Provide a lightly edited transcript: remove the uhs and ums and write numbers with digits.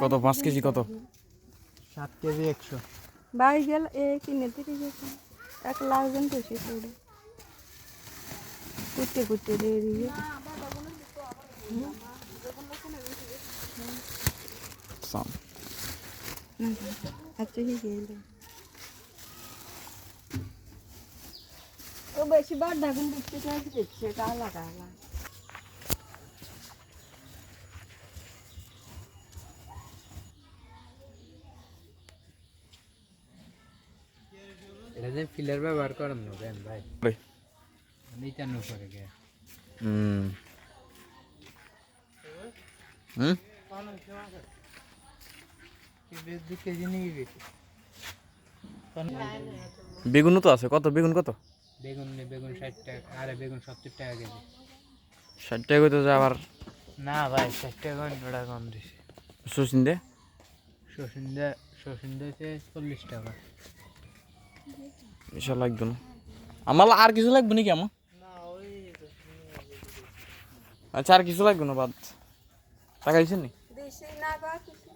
কত 5 কেজি কত 7 KG 100 by গেল কিনে থেকে গেছে 1 লাখ জন বেশি ছিল কুটে কুটে দিয়ে দিয়ে সাম আচ্ছা ही গেল ও বেশি বার দাগুন দিতে চাইছে দেখছে কালা কালা এটা যে ফিলার ব্যবহার করেন না দেন ভাই ভাই নিতানো করে গে হুম হুম দু কেজি নিয়ে গেছি বেগুনও তো আছে কত বেগুন কত বেগুন 60 টাকা আরে বেগুন 70 টাকা কেজি 60 টাকা কইতো যে আবার না ভাই 60 টাকা ওটা কম দিছে সুসিন দে শশিন্দে 40 টাকা এসব লাগবে না আমার আর কিছু লাগবে নাকি আমার আচ্ছা আর কিছু লাগবে না বাদ টাকা দিছেন নি দেশে না বা কিছু